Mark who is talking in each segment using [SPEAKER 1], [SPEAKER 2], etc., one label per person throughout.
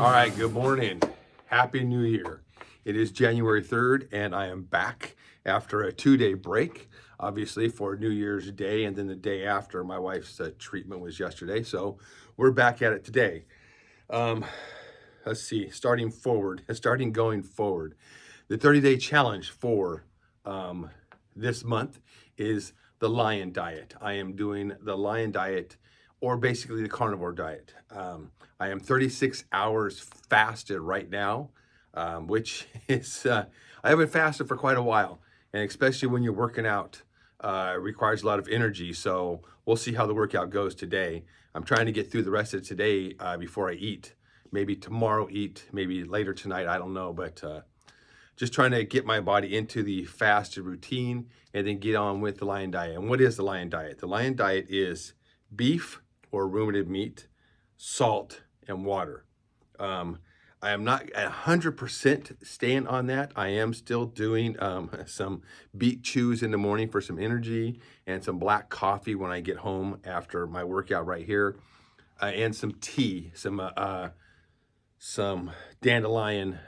[SPEAKER 1] All right, good morning. Happy New Year. It is January 3rd, and I am back after a 2-day break, obviously, for New Year's Day, and then the day after. My wife's treatment was yesterday, so we're back at it today. Let's see, starting going forward. The 30-day challenge for this month is the lion diet. I am doing the lion diet, or basically the carnivore diet. I am 36 hours fasted right now, which is, I haven't fasted for quite a while. And especially when you're working out, it requires a lot of energy. So we'll see how the workout goes today. I'm trying to get through the rest of today before I eat. Maybe tomorrow eat, maybe later tonight, I don't know. But just trying to get my body into the fasted routine and then get on with the lion diet. And what is the lion diet? The lion diet is beef or ruminated meat, salt, and water. I am not 100% staying on that. I am still doing some beet chews in the morning for some energy and some black coffee when I get home after my workout right here, and some tea, some dandelion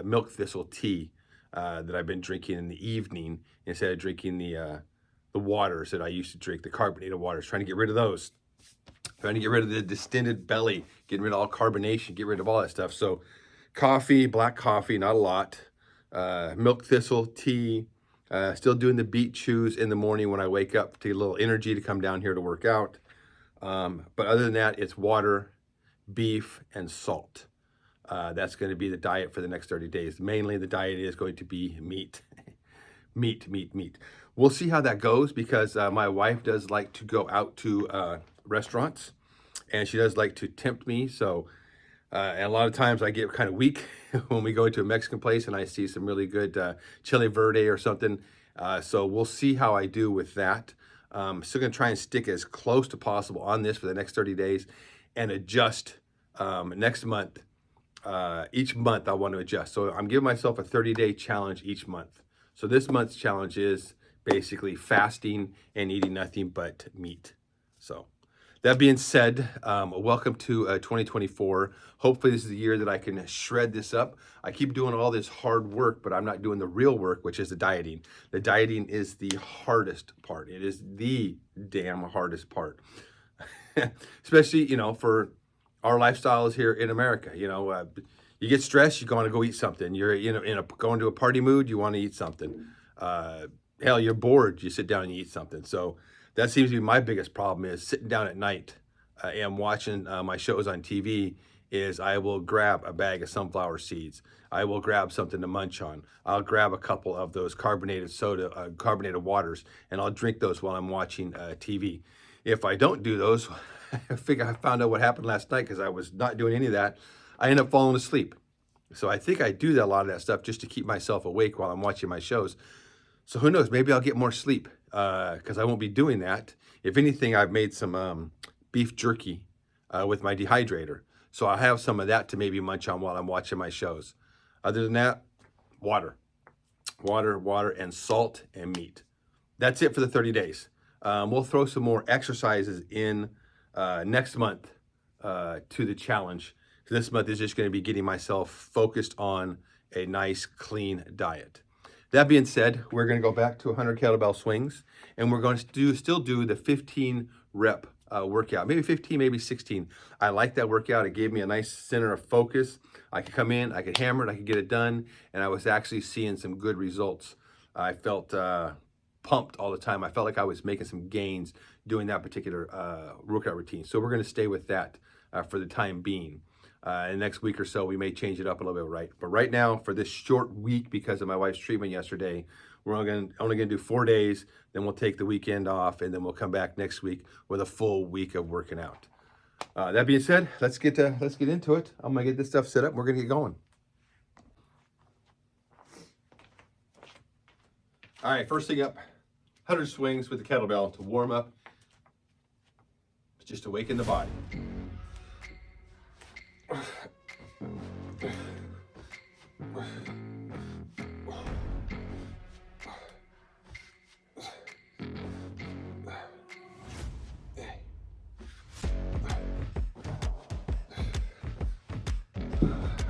[SPEAKER 1] milk thistle tea that I've been drinking in the evening instead of drinking the waters that I used to drink, the carbonated waters, trying to get rid of those. Trying to get rid of the distended belly, getting rid of all carbonation, get rid of all that stuff. So coffee, black coffee, not a lot. Milk thistle, tea. Still doing the beet chews in the morning when I wake up to get a little energy to come down here to work out. But other than that, it's water, beef, and salt. That's going to be the diet for the next 30 days. Mainly the diet is going to be meat. meat. We'll see how that goes because my wife does like to go out to restaurants, and she does like to tempt me. So, and a lot of times I get kind of weak when we go into a Mexican place and I see some really good chili verde or something. So we'll see how I do with that. Still gonna try and stick as close to possible on this for the next 30 days and adjust next month. Each month I want to adjust. So I'm giving myself a 30-day challenge each month. So this month's challenge is basically fasting and eating nothing but meat. So that being said, welcome to 2024. Hopefully this is the year that I can shred this up. I keep doing all this hard work, but I'm not doing the real work, which is the dieting. The dieting is the hardest part. It is the damn hardest part. Especially, for our lifestyles here in America. You get stressed, you want to go eat something. You're going to a party mood, you want to eat something. Hell, you're bored, you sit down and you eat something. So that seems to be my biggest problem, is sitting down at night and watching my shows on TV. Is I will grab a bag of sunflower seeds. I will grab something to munch on. I'll grab a couple of those carbonated waters, and I'll drink those while I'm watching TV. If I don't do those, I found out what happened last night because I was not doing any of that. I end up falling asleep. So I think I do a lot of that stuff just to keep myself awake while I'm watching my shows. So who knows, maybe I'll get more sleep because I won't be doing that. If anything, I've made some beef jerky with my dehydrator. So I'll have some of that to maybe munch on while I'm watching my shows. Other than that, water, and salt and meat. That's it for the 30 days. We'll throw some more exercises in next month to the challenge. So this month is just going to be getting myself focused on a nice, clean diet. That being said, we're going to go back to 100 kettlebell swings, and we're going to still do the 15 rep workout. Maybe 15, maybe 16. I like that workout. It gave me a nice center of focus. I could come in, I could hammer it, I could get it done, and I was actually seeing some good results. I felt pumped all the time. I felt like I was making some gains doing that particular workout routine. So we're going to stay with that for the time being. In the next week or so, we may change it up a little bit, right? But right now, for this short week, because of my wife's treatment yesterday, we're only going to do 4 days. Then we'll take the weekend off, and then we'll come back next week with a full week of working out. That being said, let's get into it. I'm going to get this stuff set up. We're going to get going. All right, first thing up, 100 swings with the kettlebell to warm up, just to awaken the body.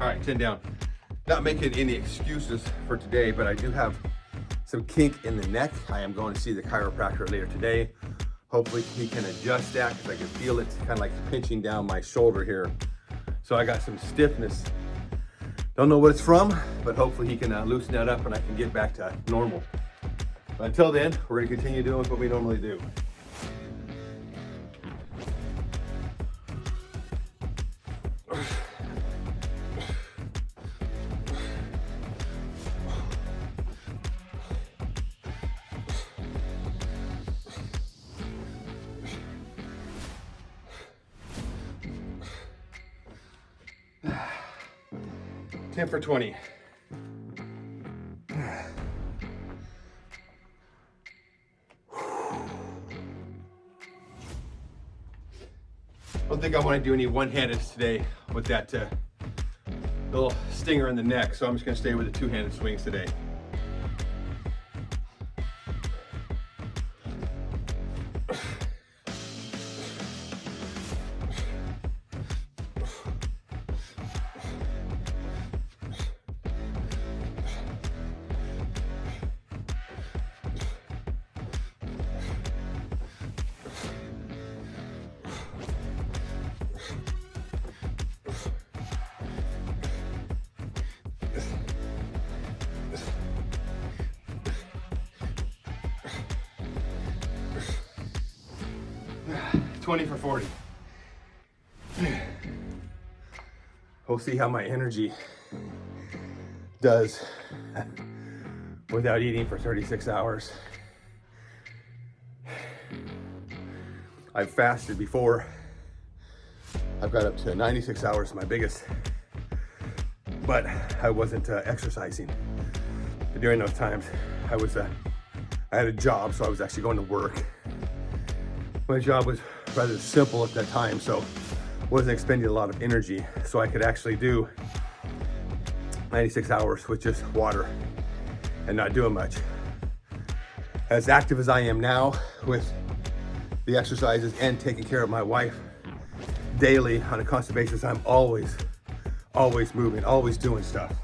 [SPEAKER 1] All right, 10 down. Not making any excuses for today, but I do have some kink in the neck. I am going to see the chiropractor later today. Hopefully he can adjust that because I can feel it kind of like pinching down my shoulder here. So I got some stiffness. Don't know what it's from, but hopefully he can loosen that up and I can get back to normal. But until then, we're gonna continue doing what we normally do. Ten for 20. I don't think I want to do any one-handed today with that little stinger in the neck, so I'm just going to stay with the two-handed swings today. $20 for 40. We'll see how my energy does without eating for 36 hours. I've fasted before. I've got up to 96 hours, my biggest, but I wasn't exercising. But during those times, I had a job, so I was actually going to work. My job was rather simple at that time, so wasn't expending a lot of energy, so I could actually do 96 hours with just water and not doing much. As active as I am now with the exercises and taking care of my wife daily on a constant basis, I'm always moving, always doing stuff.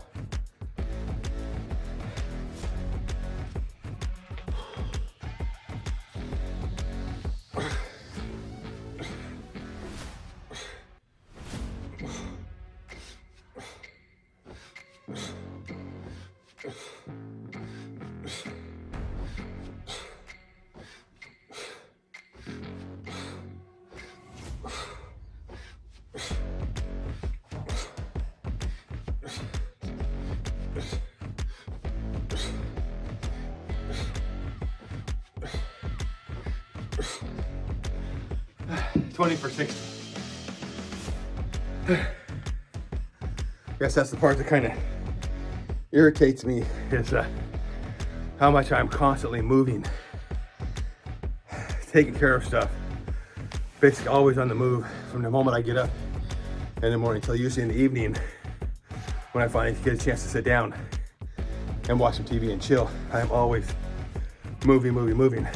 [SPEAKER 1] $20 for 60. I guess that's the part that kind of irritates me is how much I'm constantly moving, taking care of stuff, basically always on the move from the moment I get up in the morning till usually in the evening when I finally get a chance to sit down and watch some TV and chill. I'm always moving.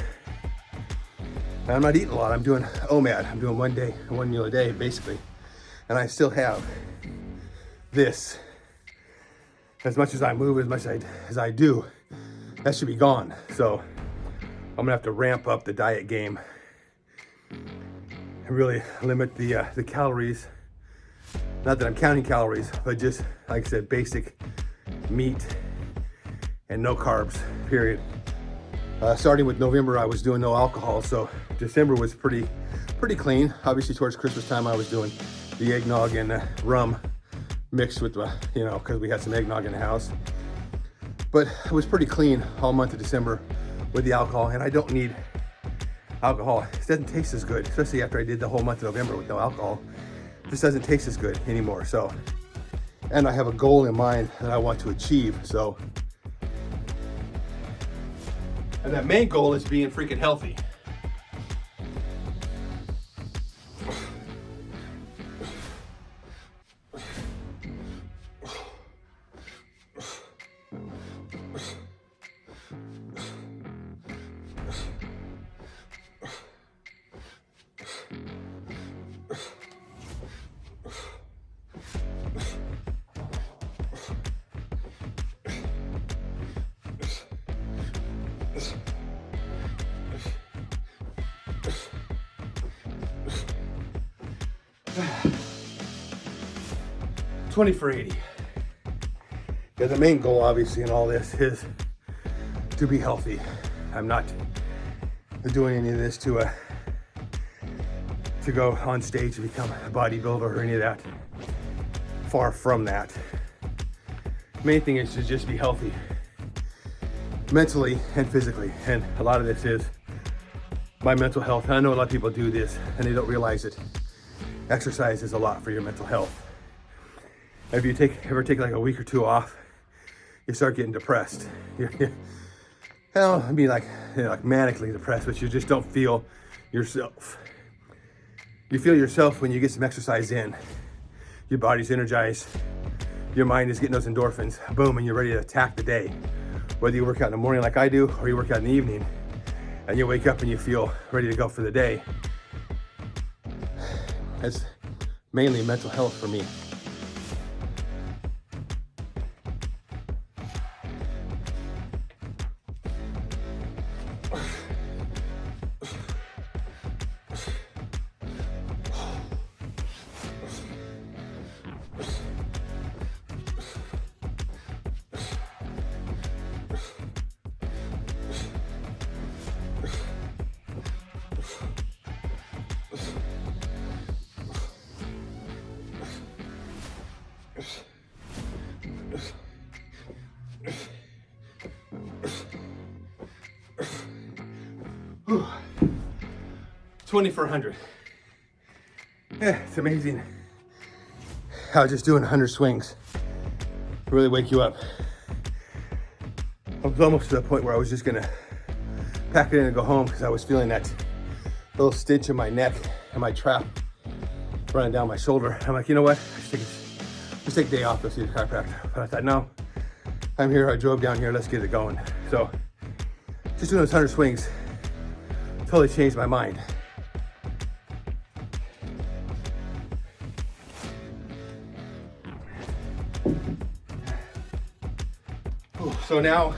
[SPEAKER 1] And I'm not eating a lot. I'm doing OMAD. I'm doing one meal a day, basically. And I still have this. As much as I move, as much as I do, that should be gone. So I'm gonna have to ramp up the diet game and really limit the calories. Not that I'm counting calories, but just, like I said, basic meat and no carbs, period. Starting with November, I was doing no alcohol, so December was pretty clean. Obviously, towards Christmas time, I was doing the eggnog and rum mixed with, because we had some eggnog in the house. But it was pretty clean all month of December with the alcohol, and I don't need alcohol. It doesn't taste as good, especially after I did the whole month of November with no alcohol. It just doesn't taste as good anymore. So, and I have a goal in mind that I want to achieve. So, and that main goal is being freaking healthy. 20 for 80. Yeah, the main goal obviously in all this is to be healthy. I'm not doing any of this to go on stage and become a bodybuilder or any of that. Far from that. Main thing is to just be healthy, mentally and physically. And a lot of this is my mental health. I know a lot of people do this and they don't realize it. Exercise is a lot for your mental health. If you ever take like a week or two off, you start getting depressed. Hell, I mean like manically depressed, but you just don't feel yourself. You feel yourself when you get some exercise in. Your body's energized. Your mind is getting those endorphins. Boom, and you're ready to attack the day. Whether you work out in the morning like I do, or you work out in the evening, and you wake up and you feel ready to go for the day. That's mainly mental health for me. Whew. 20 for 100. Yeah, it's amazing how just doing 100 swings really wake you up. I was almost to the point where I was just gonna pack it in and go home because I was feeling that little stitch in my neck and my trap running down my shoulder. I'm like, you know what? Just take a day off, go see the chiropractor. But I thought, no, I'm here, I drove down here, let's get it going. So just doing those 100 swings totally changed my mind. So now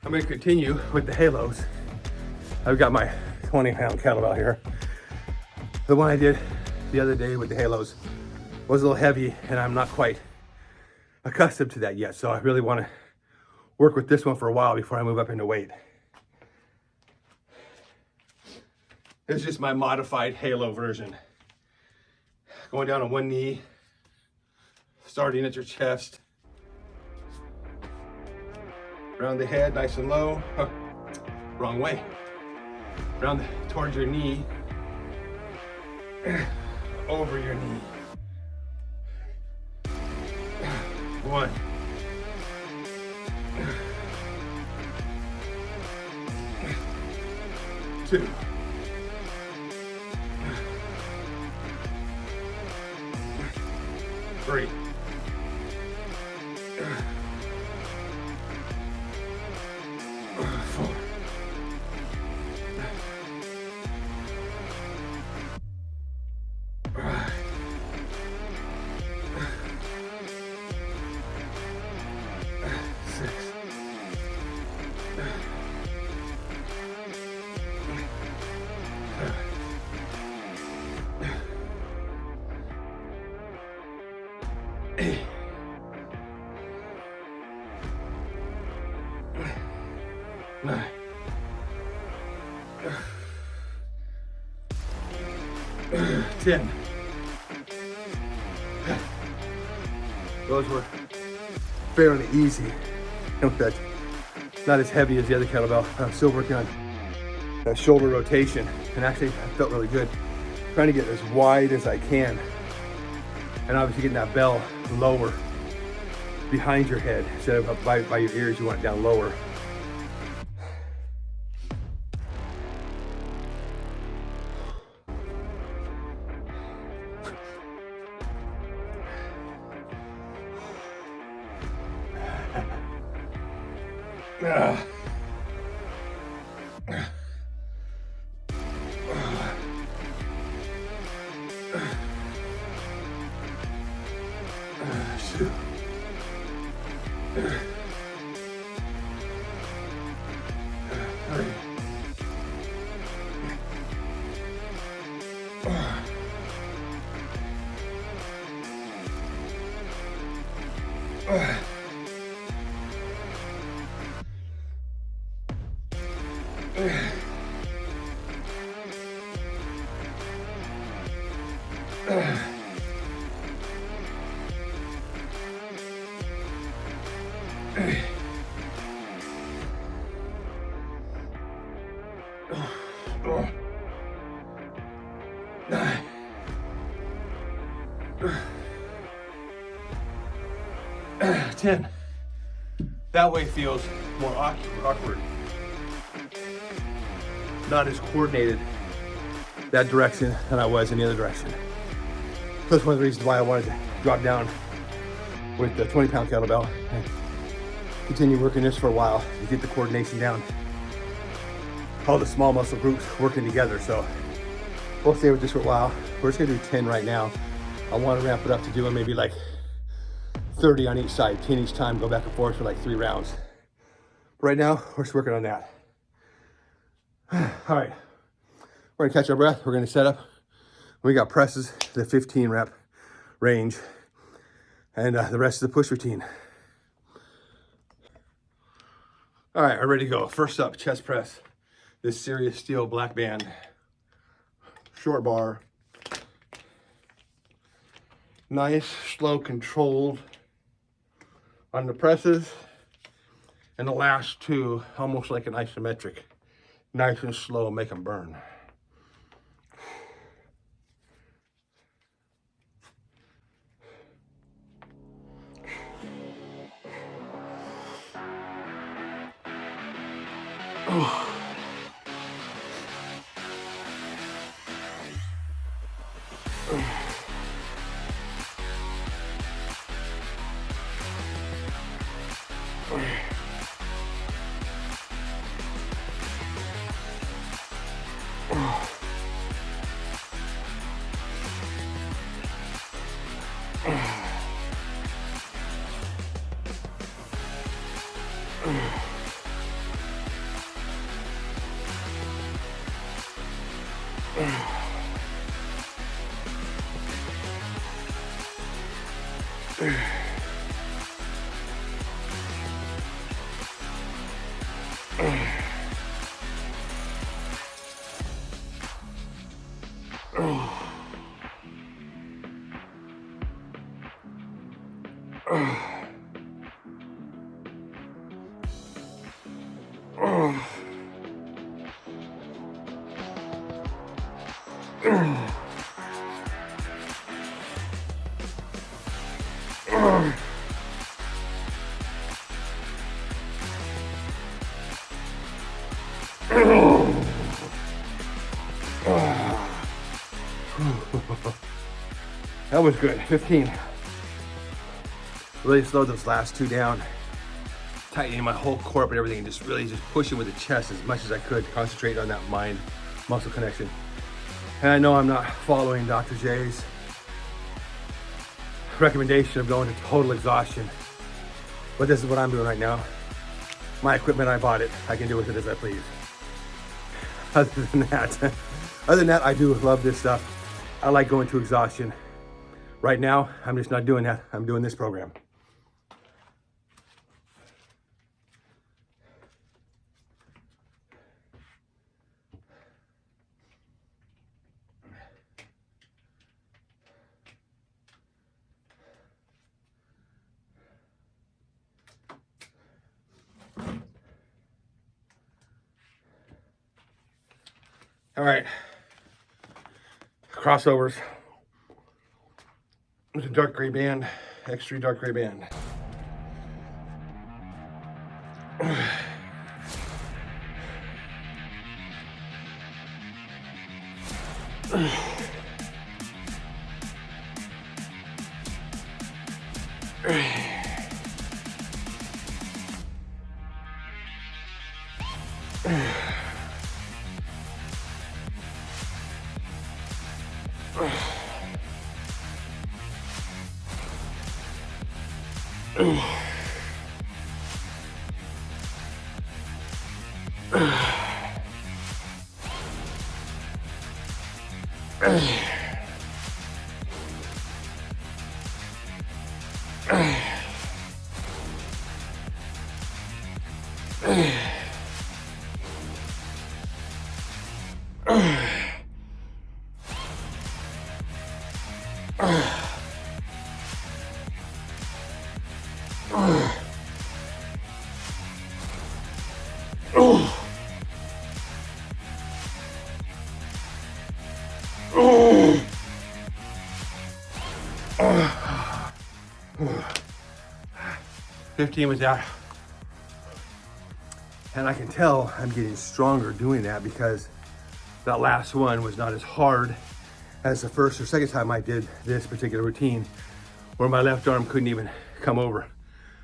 [SPEAKER 1] I'm going to continue with the halos. I've got my 20-pound kettlebell here. The one I did the other day with the halos was a little heavy and I'm not quite accustomed to that yet. So I really want to work with this one for a while before I move up into weight. It's just my modified halo version. Going down on one knee, starting at your chest, around the head, nice and low. Oh, wrong way. Towards your knee, over your knee. 1. 2. 3. 4. 5. 6. 8. 9. 10. Those were fairly easy. That not as heavy as the other kettlebell. I'm still working on that shoulder rotation, and actually I felt really good. Trying to get as wide as I can, and obviously getting that bell lower behind your head instead of up by your ears. You want it down lower. Ten. That way feels more awkward. Not as coordinated that direction than I was in the other direction. So that's one of the reasons why I wanted to drop down with the 20-pound kettlebell and continue working this for a while to get the coordination down. All the small muscle groups working together. So we'll stay with this for a while. We're just gonna do 10 right now. I want to ramp it up to doing maybe like 30 on each side, 10 each time, go back and forth for like 3 rounds. Right now, we're just working on that. All right, we're gonna catch our breath. We're gonna set up. We got presses, the 15 rep range, and the rest of the push routine. All right, I'm ready to go. First up, chest press. This Serious Steel black band, short bar. Nice, slow, controlled on the presses, and the last 2 almost like an isometric. Nice and slow, make them burn. That was good, 15. Really slowed those last 2 down. Tightening my whole core up and everything, and just really just pushing with the chest as much as I could, concentrate on that mind muscle connection. And I know I'm not following Dr. J's recommendation of going to total exhaustion, but this is what I'm doing right now. My equipment, I bought it. I can do with it as I please. Other than that, I do love this stuff. I like going to exhaustion. Right now, I'm just not doing that. I'm doing this program. All right, crossovers with a dark gray band, extra dark gray band. Oh. 15 was out. And I can tell I'm getting stronger doing that because that last one was not as hard as the first or second time I did this particular routine, where my left arm couldn't even come over.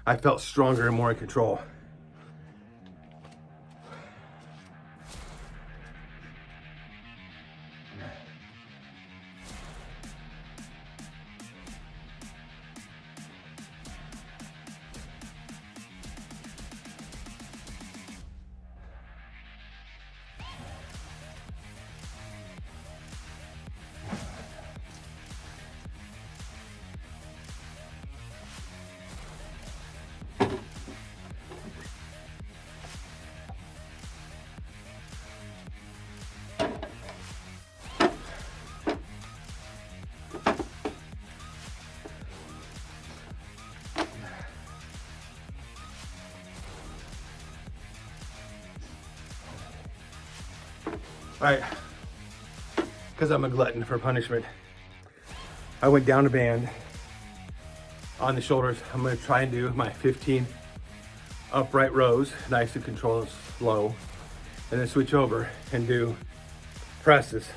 [SPEAKER 1] I felt stronger and more in control. All right, because I'm a glutton for punishment, I went down a band on the shoulders. I'm gonna try and do my 15 upright rows, nice and controlled and slow, and then switch over and do presses.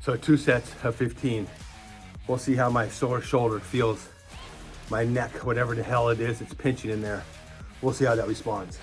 [SPEAKER 1] So 2 sets of 15. We'll see how my sore shoulder feels, my neck, whatever the hell it is, it's pinching in there. We'll see how that responds.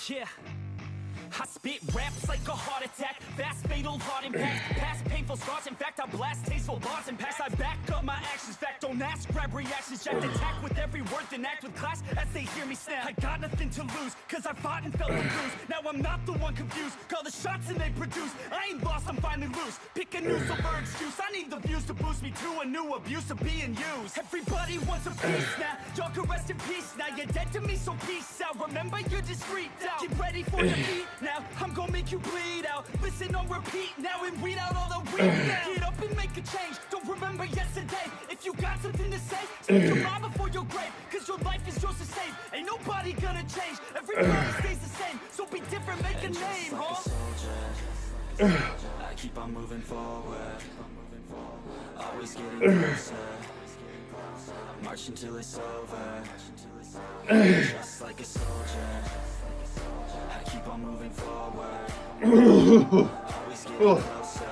[SPEAKER 2] Yeah, I spit raps like a heart attack, fast fatal heart impact, past painful scars. In fact, I blast tasteful bars and pass. I back up my actions, fact don't ask, grab reactions, jacked attack with every word, then act with class as they hear me snap. I got nothing to lose, cause I fought and felt the bruise. Now I'm not the one confused, call the shots and they produce. I ain't lost, I'm finally loose, pick a new silver excuse. I need the views to boost me to a new abuse of being used. Everybody wants a piece now, y'all can rest in peace now. You're dead to me, so peace out. Remember you're discreet out, get ready for defeat now. I'm gonna make you bleed out, listen on repeat now and weed out all the weed now. Get up and make a change, don't remember yesterday. If you got something to say, speak your mind before your grave, cause your life is yours to save. Ain't nobody gonna change, everybody stays the same. So be different, make a name, huh?
[SPEAKER 3] I keep on moving forward, always getting closer. I'm marching till it's over, just like a soldier. I keep on moving forward, always getting closer.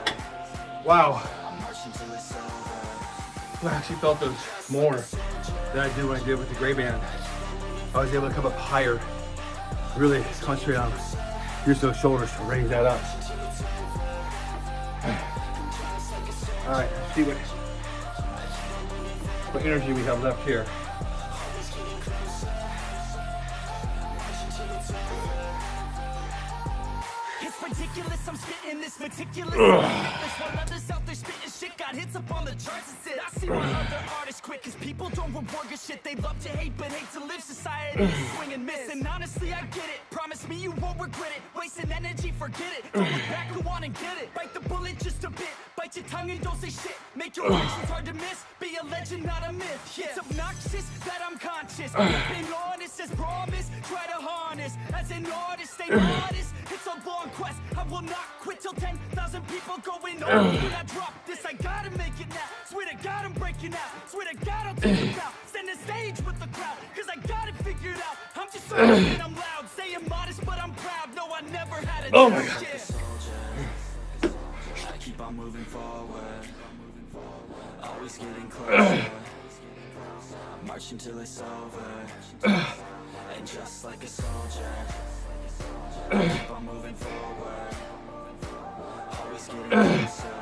[SPEAKER 1] Wow,
[SPEAKER 3] I'm marching till it's over.
[SPEAKER 1] I actually felt those more than I did when I did with the gray band. I was able to come up higher, really concentrate on use those shoulders to raise that up. All right, let's see what energy we have left here.
[SPEAKER 2] It's ridiculous, I'm spitting this meticulous. There's one others out there spitting shit, got hits up on the charts and shit. I see my other artists quit, cause people don't reward good shit. They love to hate, but hate to live. Society is swing and miss. And honestly, I get it. Promise me you won't regret it. Wasting energy, forget it. Don't look back, go on and get it. Bite the bullet just a bit. Bite your tongue and don't say shit. Make your actions hard to miss. Be a legend, not a myth. Yeah. It's obnoxious that I'm conscious. Been honest as promise. Try to harness. As an artist, stay modest. It's a long quest. I will not quit till 10,000 people going on. When I drop this, I gotta make it now. Swear to God, I'm breaking out. Swear to God, I'll take it out. Stand the stage with the crowd, cause I got it figured out. I'm just saying and I'm loud. Saying modest, but I'm proud. No, I never had a
[SPEAKER 1] Oh my God.
[SPEAKER 3] I keep on moving forward, always getting closer. I'm marching till it's over, and just like a soldier, I keep on moving forward, always getting closer.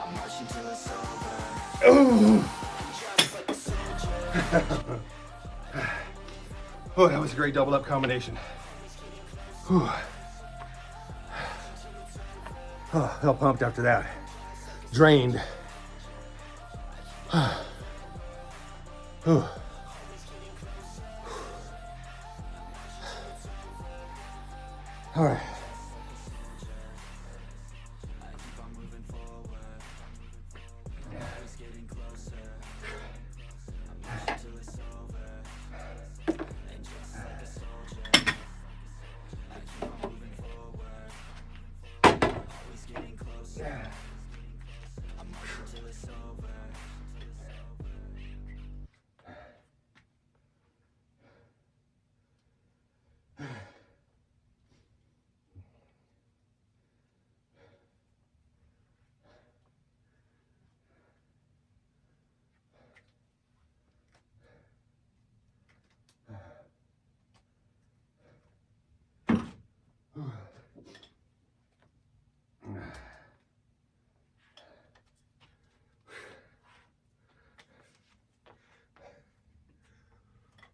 [SPEAKER 3] I'm marching till it's over. Just like a soldier.
[SPEAKER 1] Oh, that was a great double up combination. Whew. Oh, felt pumped after that. Drained. Whew. All right.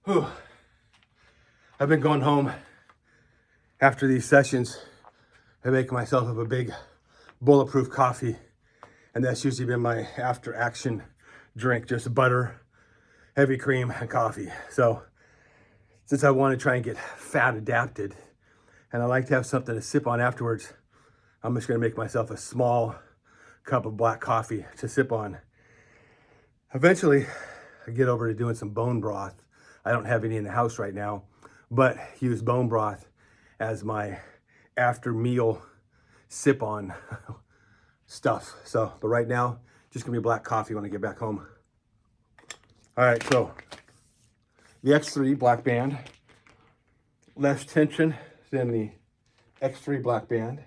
[SPEAKER 1] Whew. I've been going home after these sessions and making myself up a big bulletproof coffee. And that's usually been my after action drink, just butter, heavy cream, and coffee. So since I want to try and get fat adapted and I like to have something to sip on afterwards, I'm just going to make myself a small cup of black coffee to sip on. Eventually, I get over to doing some bone broth. I don't have any in the house right now, but use bone broth as my after meal sip on stuff. So, but right now, just gonna be black coffee when I get back home. All right, so the X3 black band, less tension than the X3 black band.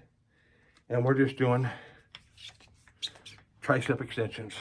[SPEAKER 1] And we're just doing tricep extensions.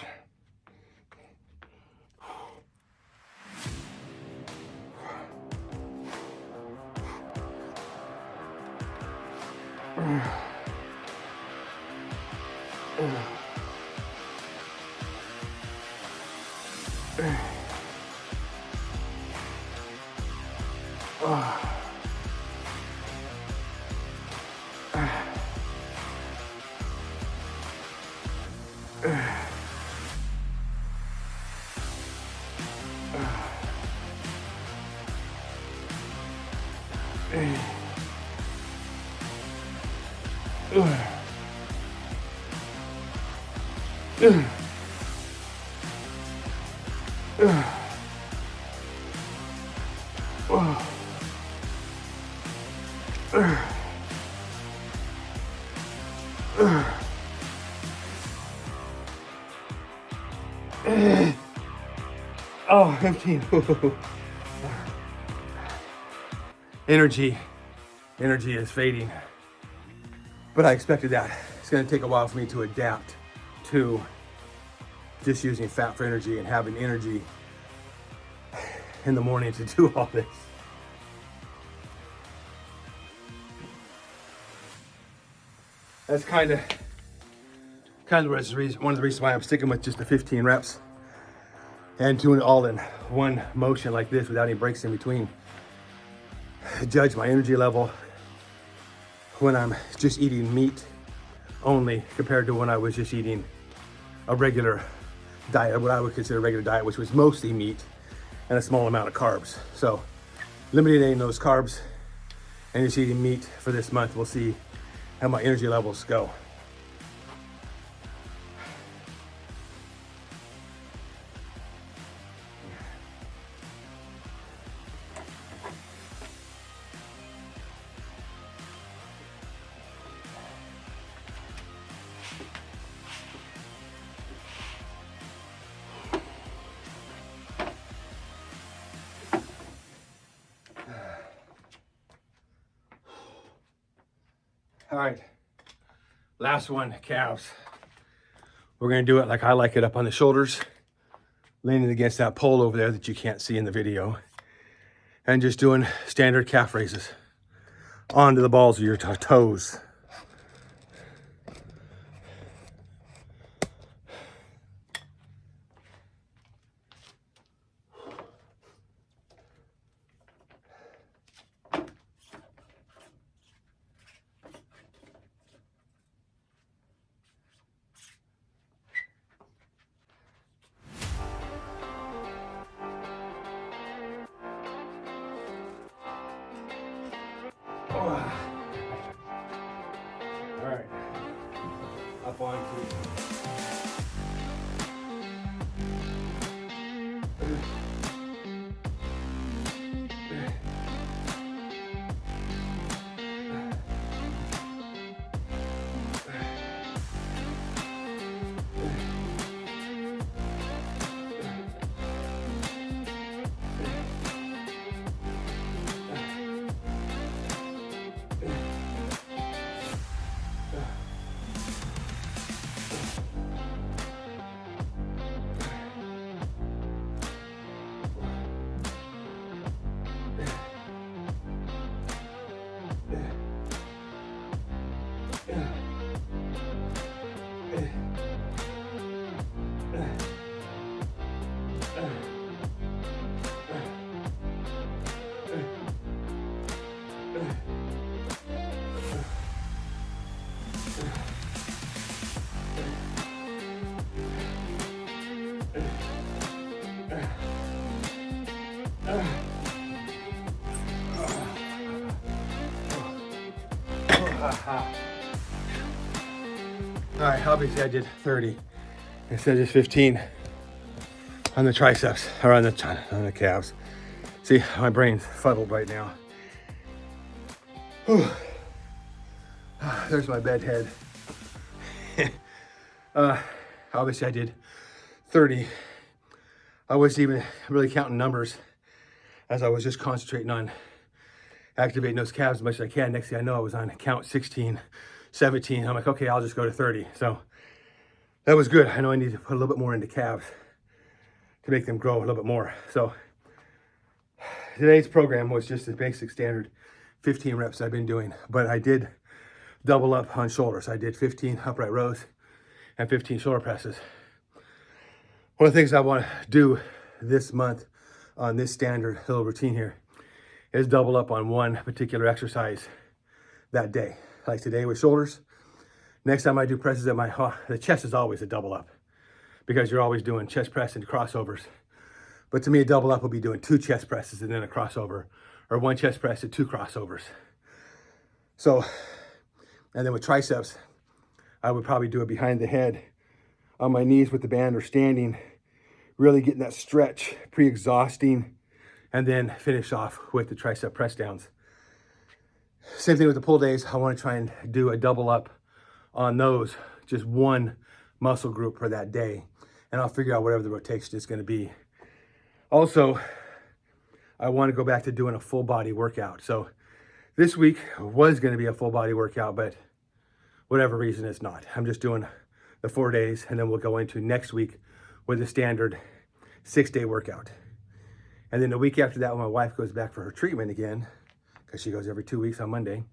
[SPEAKER 1] Oh, 15. Energy is fading. But I expected that. It's gonna take a while for me to adapt to just using fat for energy and having energy in the morning to do all this. That's kind of one of the reasons why I'm sticking with just the 15 reps and doing it all in one motion like this without any breaks in between. Judge my energy level when I'm just eating meat only compared to when I was just eating a regular diet, what I would consider a regular diet, which was mostly meat and a small amount of carbs. So eliminating those carbs and just eating meat for this month, we'll see how my energy levels go. All right, last one, calves. We're gonna do it like I like it, up on the shoulders, leaning against that pole over there that you can't see in the video, and just doing standard calf raises onto the balls of your toes. All right. Up on to. All right, obviously I did 30 instead of just 15 on the triceps or on the calves. See, my brain's fuddled right now. Whew. There's my bed head. Obviously I did 30. I wasn't even really counting numbers as I was just concentrating on activating those calves as much as I can. Next thing I know, I was on count 16, 17. I'm like, okay, I'll just go to 30. So that was good. I know I need to put a little bit more into calves to make them grow a little bit more. So today's program was just a basic standard 15 reps I've been doing, but I did double up on shoulders. I did 15 upright rows and 15 shoulder presses. One of the things I want to do this month on this standard little routine here is double up on one particular exercise that day. Like today with shoulders. Next time I do presses the chest is always a double up because you're always doing chest press and crossovers. But to me, a double up will be doing 2 chest presses and then a crossover, or 1 chest press and 2 crossovers. So, and then with triceps, I would probably do it behind the head on my knees with the band or standing, really getting that stretch, pre-exhausting, and then finish off with the tricep press downs. Same thing with the pull days. I want to try and do a double up on those, just one muscle group for that day. And I'll figure out whatever the rotation is going to be. Also, I want to go back to doing a full body workout. So this week was going to be a full body workout, but whatever reason it's not. I'm just doing the 4 days, and then we'll go into next week with a standard 6-day workout. And then the week after that, when my wife goes back for her treatment again, because she goes every 2 weeks on Monday,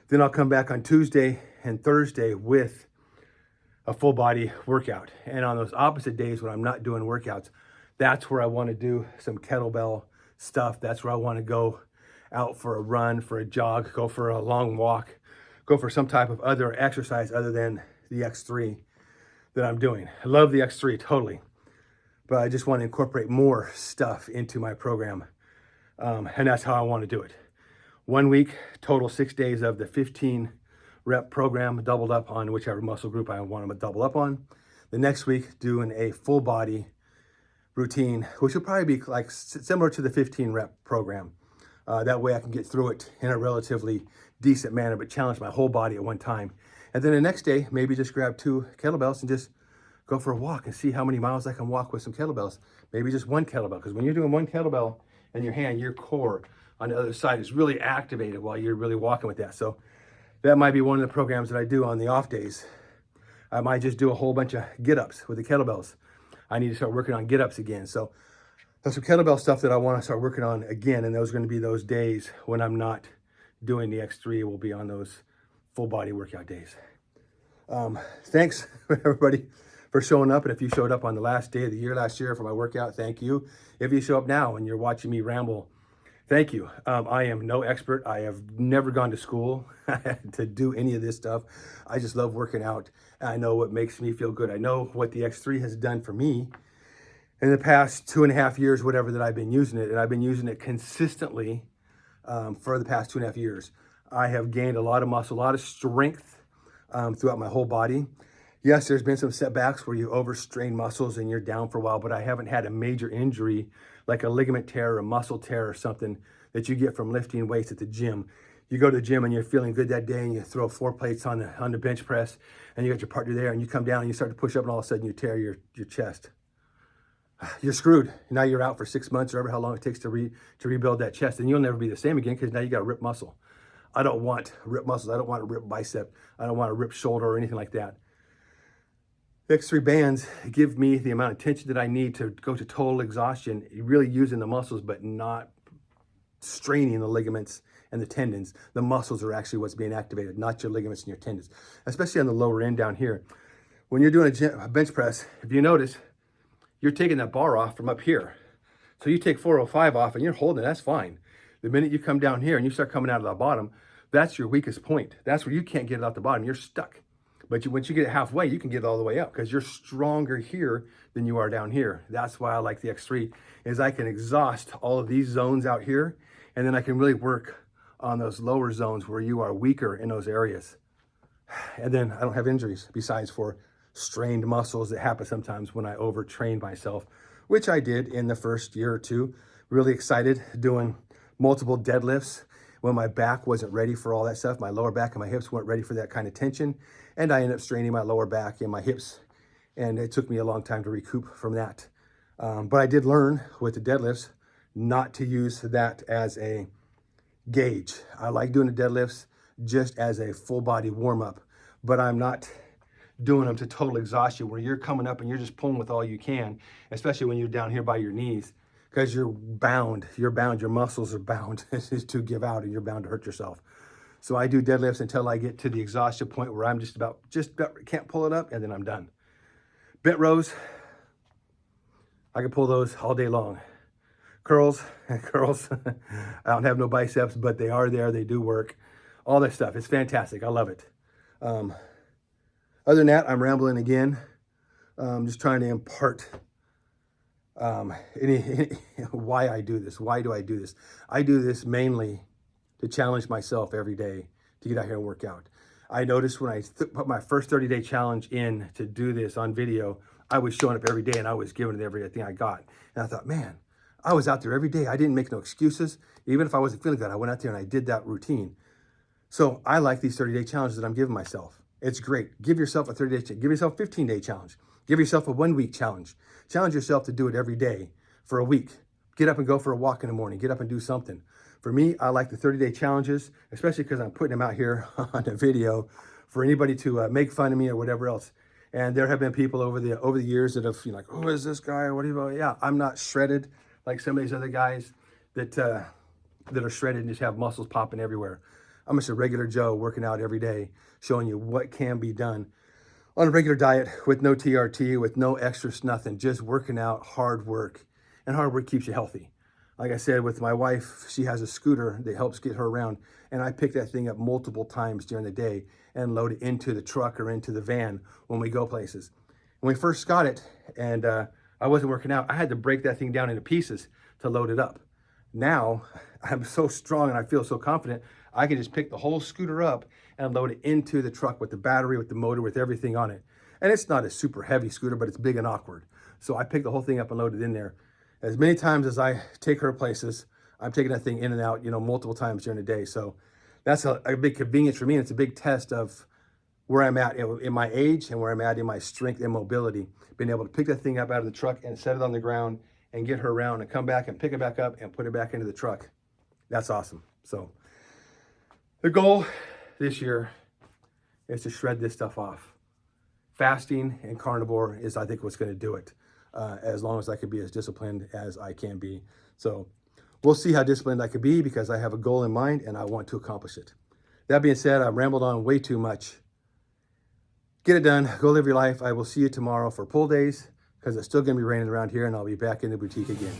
[SPEAKER 1] then I'll come back on Tuesday and Thursday with a full body workout. And on those opposite days when I'm not doing workouts, that's where I want to do some kettlebell stuff. That's where I want to go out for a run, for a jog, go for a long walk, go for some type of other exercise other than the X3 that I'm doing. I love the X3 totally, but I just want to incorporate more stuff into my program. And that's how I want to do it. 1 week, total 6 days of the 15 rep program, doubled up on whichever muscle group I want to double up on. The next week, doing a full body routine, which will probably be like similar to the 15 rep program. That way I can get through it in a relatively decent manner, but challenge my whole body at one time. And then the next day, maybe just grab 2 kettlebells and just go for a walk and see how many miles I can walk with some kettlebells. Maybe just 1 kettlebell, because when you're doing 1 kettlebell in your hand, your core on the other side is really activated while you're really walking with that. So that might be one of the programs that I do on the off days. I might just do a whole bunch of get-ups with the kettlebells. I need to start working on get-ups again. So there's some kettlebell stuff that I want to start working on again, and those are going to be those days when I'm not doing the X3. Will be on those full body workout days. Thanks everybody for showing up. And if you showed up on the last day of the year last year for my workout, thank you. If you show up now and you're watching me ramble, thank you. I am no expert. I have never gone to school to do any of this stuff. I just love working out. I know what makes me feel good. I know what the X3 has done for me in the past 2.5 years, whatever that I've been using it. And I've been using it consistently for the past 2.5 years. I have gained a lot of muscle, a lot of strength, throughout my whole body. Yes, there's been some setbacks where you overstrain muscles and you're down for a while, but I haven't had a major injury like a ligament tear or a muscle tear or something that you get from lifting weights at the gym. You go to the gym and you're feeling good that day and you throw 4 plates on the bench press and you got your partner there and you come down and you start to push up and all of a sudden you tear your chest. You're screwed. Now you're out for 6 months or ever how long it takes to rebuild that chest, and you'll never be the same again because now you got a ripped muscle. I don't want ripped muscles. I don't want a ripped bicep. I don't want a ripped shoulder or anything like that. The X3 bands give me the amount of tension that I need to go to total exhaustion, really using the muscles, but not straining the ligaments and the tendons. The muscles are actually what's being activated, not your ligaments and your tendons, especially on the lower end down here. When you're doing a bench press, if you notice, you're taking that bar off from up here. So you take 405 off and you're holding it, that's fine. The minute you come down here and you start coming out of the bottom, that's your weakest point. That's where you can't get it out the bottom, you're stuck. But once you get it halfway, you can get it all the way up because you're stronger here than you are down here. That's why I like the X3, is I can exhaust all of these zones out here, and then I can really work on those lower zones where you are weaker in those areas. And then I don't have injuries besides for strained muscles that happen sometimes when I overtrain myself, which I did in the first year or two. Really excited doing multiple deadlifts when my back wasn't ready for all that stuff. My lower back and my hips weren't ready for that kind of tension. And I ended up straining my lower back and my hips. And it took me a long time to recoup from that. But I did learn with the deadlifts not to use that as a gauge. I like doing the deadlifts just as a full body warm up, but I'm not doing them to total exhaustion where you're coming up and you're just pulling with all you can, especially when you're down here by your knees, because you're bound, your muscles are bound to give out and you're bound to hurt yourself. So I do deadlifts until I get to the exhaustion point where I'm just about can't pull it up, and then I'm done. Bent rows, I can pull those all day long. Curls, I don't have no biceps, but they are there, they do work. All that stuff, it's fantastic, I love it. Other than that, I'm rambling again. Just trying to impart why I do this. Why do I do this? I do this mainly to challenge myself every day to get out here and work out. I noticed when I put my first 30-day challenge in to do this on video, I was showing up every day and I was giving it everything I got. And I thought, man, I was out there every day. I didn't make no excuses. Even if I wasn't feeling good, I went out there and I did that routine. So I like these 30-day challenges that I'm giving myself. It's great. Give yourself a 30-day challenge. Give yourself a 15-day challenge. Give yourself a 1-week challenge. Challenge yourself to do it every day for a week. Get up and go for a walk in the morning. Get up and do something. For me, I like the 30-day challenges, especially because I'm putting them out here on a video for anybody to make fun of me or whatever else. And there have been people over the years that have, like, who is this guy? What do you? Yeah, I'm not shredded like some of these other guys that are shredded and just have muscles popping everywhere. I'm just a regular Joe working out every day, showing you what can be done on a regular diet with no TRT, with no extras, nothing, just working out, hard work. And hard work keeps you healthy. Like I said, with my wife, she has a scooter that helps get her around. And I pick that thing up multiple times during the day and load it into the truck or into the van when we go places. When we first got it and I wasn't working out, I had to break that thing down into pieces to load it up. Now, I'm so strong and I feel so confident, I can just pick the whole scooter up and load it into the truck with the battery, with the motor, with everything on it. And it's not a super heavy scooter, but it's big and awkward. So I pick the whole thing up and load it in there. As many times as I take her places, I'm taking that thing in and out, multiple times during the day. So that's a big convenience for me. And it's a big test of where I'm at in my age and where I'm at in my strength and mobility. Being able to pick that thing up out of the truck and set it on the ground and get her around and come back and pick it back up and put it back into the truck. That's awesome. So the goal this year is to shred this stuff off. Fasting and carnivore is, I think, what's going to do it. As long as I can be as disciplined as I can be. So we'll see how disciplined I can be because I have a goal in mind and I want to accomplish it. That being said, I've rambled on way too much. Get it done. Go live your life. I will see you tomorrow for pull days because it's still going to be raining around here and I'll be back in the boutique again.